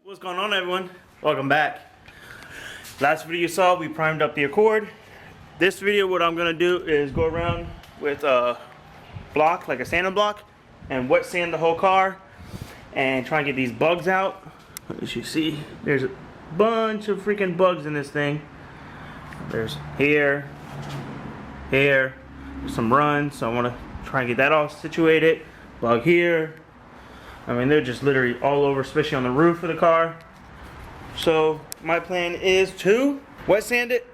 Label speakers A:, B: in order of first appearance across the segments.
A: What's going on, everyone? Welcome back. Last video you saw, we primed up the Accord. This video, what I'm gonna do is go around with a block, like a sanding block, and wet sand the whole car and try and get these bugs out. As you see, there's a bunch of freaking bugs in this thing. There's here, there's some runs, so I want to try and get that all situated. Bug here. I mean, they're just literally all over, especially on the roof of the car. So my plan is to wet sand it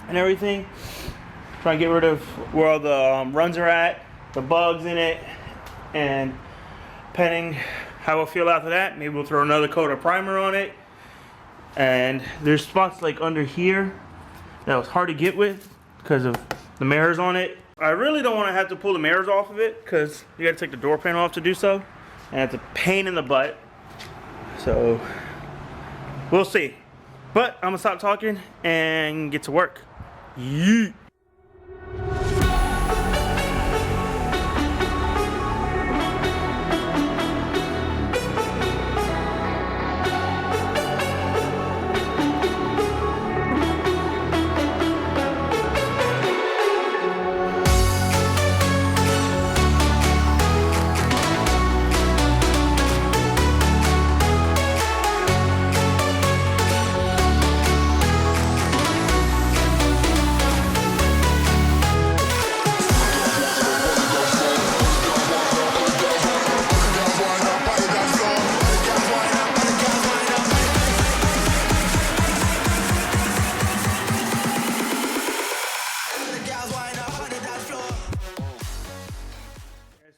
A: and everything. Try and get rid of where all the runs are at, the bugs in it, and depending how we'll feel after that, maybe we'll throw another coat of primer on it. And there's spots like under here that was hard to get with because of the mirrors on it. I really don't want to have to pull the mirrors off of it because you got to take the door panel off to do so. And it's a pain in the butt. So we'll see. But I'm gonna stop talking and get to work. Yeet.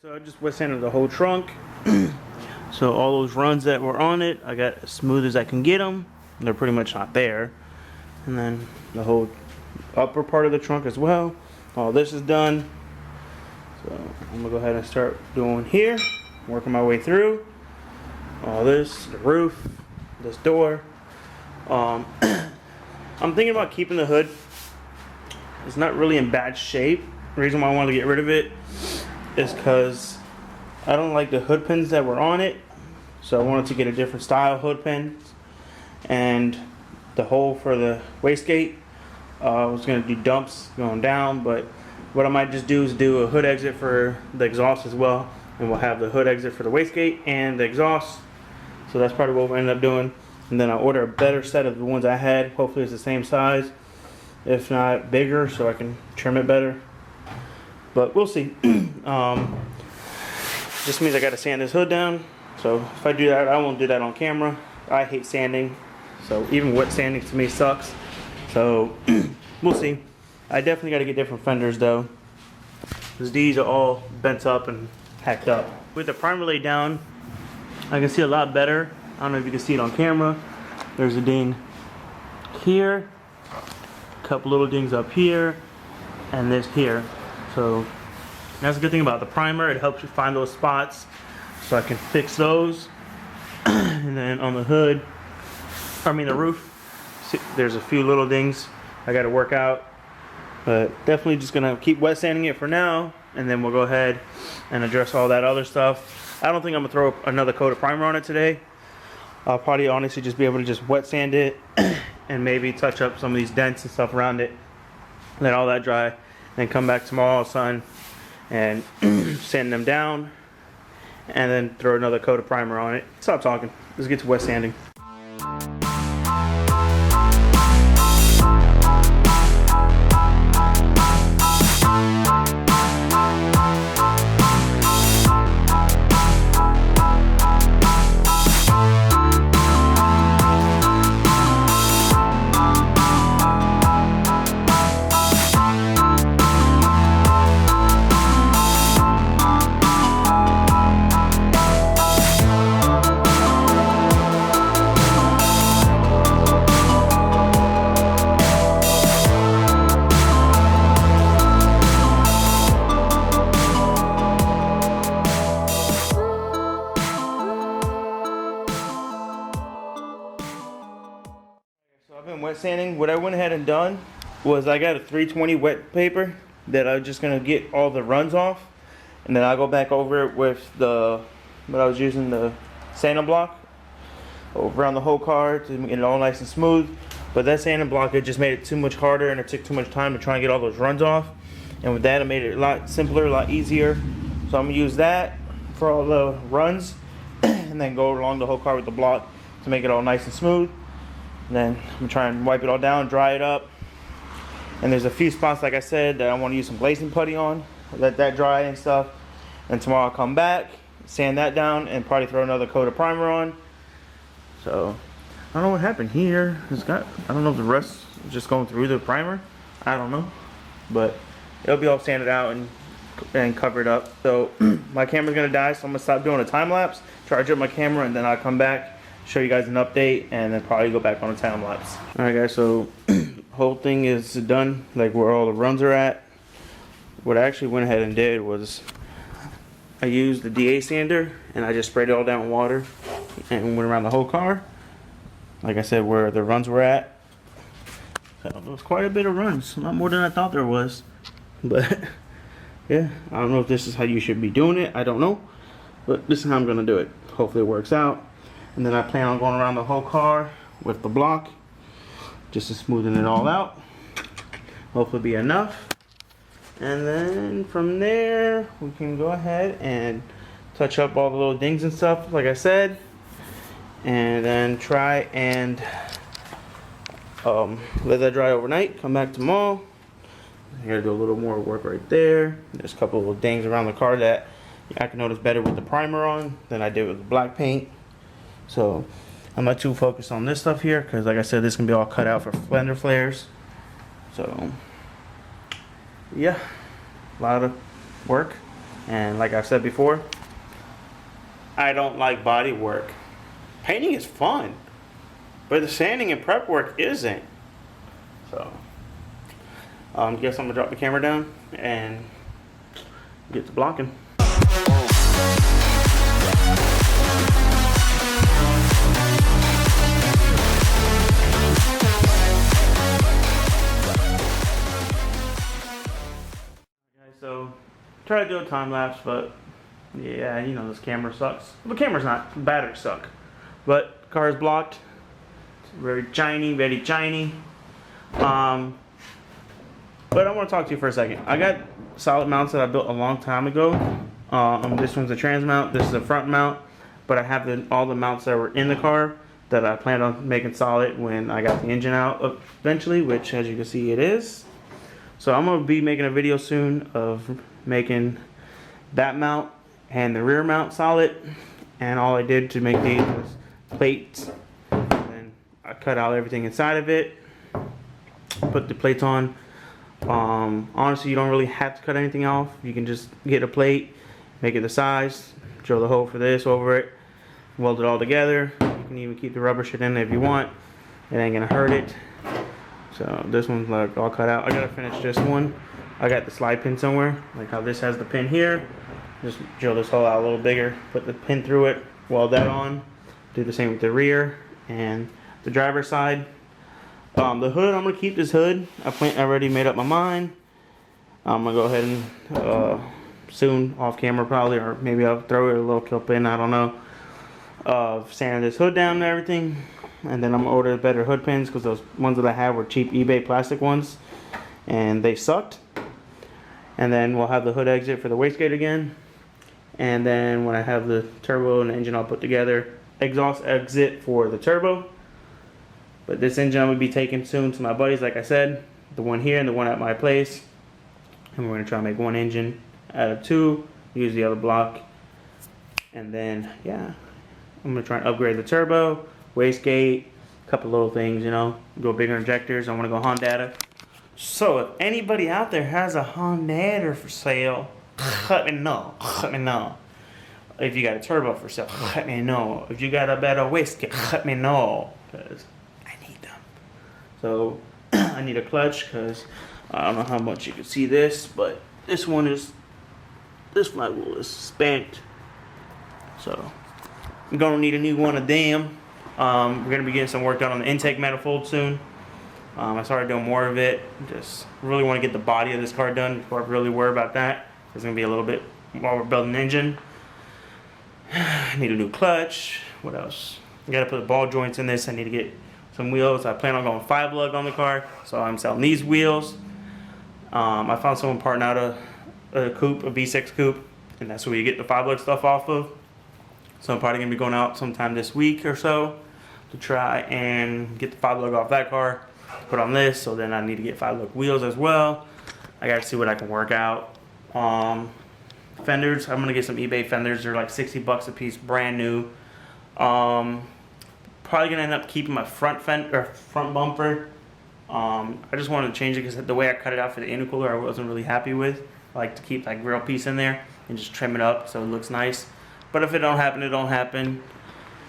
A: So I just wet sanded the whole trunk. So all those runs that were on it, I got as smooth as I can get them. They're pretty much not there. And then the whole upper part of the trunk as well. All this is done. So I'm gonna go ahead and start doing here. Working my way through. All this, the roof, this door. I'm thinking about keeping the hood. It's not really in bad shape. The reason why I wanted to get rid of it is because I don't like the hood pins that were on it, so I wanted to get a different style hood pin. And the hole for the wastegate, I was going to do dumps going down, but what I might just do is do a hood exit for the exhaust as well, and we'll have the hood exit for the wastegate and the exhaust. So that's probably what we'll end up doing. And then I'll order a better set of the ones I had. Hopefully it's the same size, if not bigger, so I can trim it better. But we'll see. Just means I gotta sand this hood down. So if I do that, I won't do that on camera. I hate sanding. So even wet sanding to me sucks. So we'll see. I definitely gotta get different fenders though, because these are all bent up and hacked up. With the primer laid down, I can see a lot better. I don't know if you can see it on camera. There's a ding here, a couple little dings up here, and this here. So that's a good thing about the primer. It helps you find those spots, so I can fix those. And then on the hood, I mean the roof, see, there's a few little dings I got to work out, but definitely just gonna keep wet sanding it for now, and then we'll go ahead and address all that other stuff. I don't think I'm gonna throw another coat of primer on it today. I'll probably honestly just be able to just wet sand it and maybe touch up some of these dents and stuff around it, let all that dry. Then come back tomorrow, sun, and sand them down, and then throw another coat of primer on it. Stop talking. Let's get to wet sanding. what I went ahead and done was I got a 320 wet paper that I'm just gonna get all the runs off, and then I'll go back over it with what I was using, the sanding block around the whole car to get it all nice and smooth. But that sanding block, it just made it too much harder, and it took too much time to try and get all those runs off. And with that, it made it a lot simpler, a lot easier. So I'm gonna use that for all the runs, and then go along the whole car with the block to make it all nice and smooth. And then I'm gonna try and wipe it all down, dry it up. And there's a few spots, like I said, that I want to use some glazing putty on, let that dry and stuff. And tomorrow I'll come back, sand that down, and probably throw another coat of primer on. So I don't know what happened here. I don't know if the rust is just going through the primer. I don't know, but it'll be all sanded out and covered up. So my camera's gonna die, so I'm gonna stop doing a time lapse, charge up my camera, and then I'll come back, show you guys an update, and then probably go back on a time lapse. All right, guys. So whole thing is done, like where all the runs are at. What I actually went ahead and did was I used the DA sander and I just sprayed it all down with water and went around the whole car, like I said, where the runs were at. So there was quite a bit of runs, a lot more than I thought there was. But yeah, I don't know if this is how you should be doing it, I don't know, but this is how I'm gonna do it. Hopefully it works out. And then I plan on going around the whole car with the block, just to smoothen it all out. Hopefully be enough. And then from there, we can go ahead and touch up all the little dings and stuff, like I said. And then try and let that dry overnight. Come back tomorrow. I gotta do a little more work right there. There's a couple of little dings around the car that I can notice better with the primer on than I did with the black paint. So I'm not too focused on this stuff here, because like I said, this can be all cut out for fender flares. So yeah, a lot of work. And like I've said before, I don't like body work. Painting is fun, but the sanding and prep work isn't. So guess I'm gonna drop the camera down and get to blocking. So try to do a time lapse, but yeah, you know, this camera sucks. The camera's not, the batteries suck. But car is blocked. It's very shiny, very shiny. But I want to talk to you for a second. I got solid mounts that I built a long time ago. This one's a trans mount, this is a front mount, but I have all the mounts that were in the car that I planned on making solid when I got the engine out eventually, which as you can see it is. So I'm going to be making a video soon of making that mount and the rear mount solid. And all I did to make these was plates. And then I cut out everything inside of it, put the plates on. Honestly, you don't really have to cut anything off. You can just get a plate, make it the size, drill the hole for this over it, weld it all together. You can even keep the rubber shit in there if you want. It ain't going to hurt it. So this one's like all cut out. I gotta finish this one. I got the slide pin somewhere, like how this has the pin here. Just drill this hole out a little bigger, put the pin through it, weld that on. Do the same with the rear and the driver's side. The hood, I'm gonna keep this hood. I already made up my mind. I'm gonna go ahead and soon, off camera probably, or maybe I'll throw it a little clip in, I don't know. Sanding this hood down and everything. And then I'm gonna order better hood pins, because those ones that I have were cheap eBay plastic ones and they sucked. And then we'll have the hood exit for the wastegate again. And then when I have the turbo and the engine all put together, exhaust exit for the turbo. But this engine I'm gonna be taking soon to my buddies, like I said, the one here and the one at my place. And we're gonna try to make one engine out of two, use the other block. And then yeah, I'm gonna try and upgrade the turbo, wastegate, a couple little things, you know, go bigger injectors. I want to go Honda. So if anybody out there has a Honda for sale, let me know. Let me know. If you got a turbo for sale, let me know. If you got a better wastegate, let me know, because I need them. So I need a clutch, because I don't know how much you can see this, but this flywheel is spent. So I'm gonna need a new one of them. We're going to be getting some work done on the intake manifold soon. I started doing more of it. Just really want to get the body of this car done before I really worry about that. It's going to be a little bit while we're building an engine. I need a new clutch. What else? I got to put ball joints in this. I need to get some wheels. I plan on going 5-lug on the car, so I'm selling these wheels. I found someone parting out a coupe, a V6 coupe, and that's where you get the 5-lug stuff off of. So I'm probably going to be going out sometime this week or so to try and get the 5-lug off that car, put on this. So then I need to get 5-lug wheels as well. I got to see what I can work out. Fenders, I'm going to get some eBay fenders. They're like 60 bucks a piece, brand new. Probably going to end up keeping my front bumper. I just wanted to change it because the way I cut it out for the intercooler I wasn't really happy with. I like to keep that grill piece in there and just trim it up so it looks nice. But if it don't happen, it don't happen.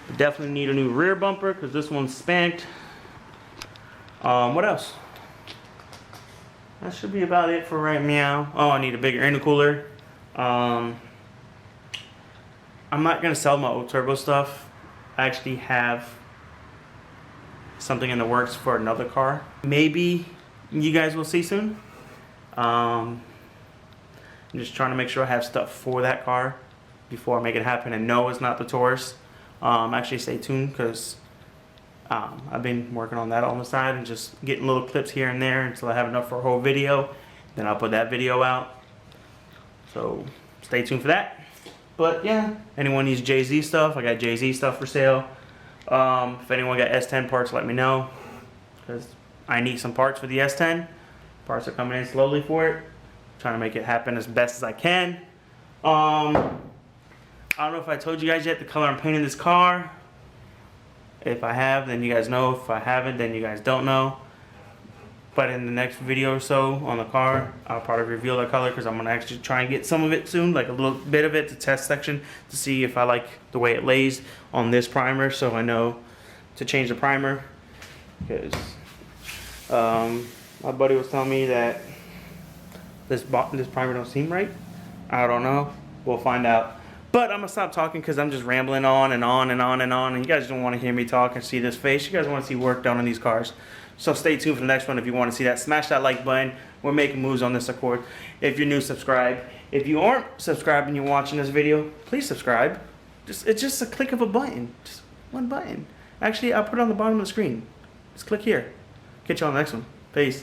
A: I definitely need a new rear bumper because this one's spanked. What else? That should be about it for right now. Oh, I need a bigger intercooler. I'm not going to sell my old turbo stuff. I actually have something in the works for another car. Maybe you guys will see soon. I'm just trying to make sure I have stuff for that car before I make it happen, and no, it's not the Taurus. Actually stay tuned because I've been working on that on the side and just getting little clips here and there until I have enough for a whole video. Then I'll put that video out. So stay tuned for that. But yeah, anyone needs JZ stuff, I got JZ stuff for sale. If anyone got S10 parts, let me know because I need some parts for the S10. Parts are coming in slowly for it. Trying to make it happen as best as I can. I don't know if I told you guys yet the color I'm painting this car. If I have, then you guys know. If I haven't, then you guys don't know. But in the next video or so on the car, I'll probably reveal the color because I'm going to actually try and get some of it soon, like a little bit of it to test section to see if I like the way it lays on this primer, so I know to change the primer. Because my buddy was telling me that this primer don't seem right. I don't know. We'll find out. But I'm going to stop talking because I'm just rambling on and on and on and on. And you guys don't want to hear me talk and see this face. You guys want to see work done on these cars. So stay tuned for the next one if you want to see that. Smash that like button. We're making moves on this Accord. If you're new, subscribe. If you aren't subscribed and you're watching this video, please subscribe. It's just a click of a button. Just one button. Actually, I'll put it on the bottom of the screen. Just click here. Catch you on the next one. Peace.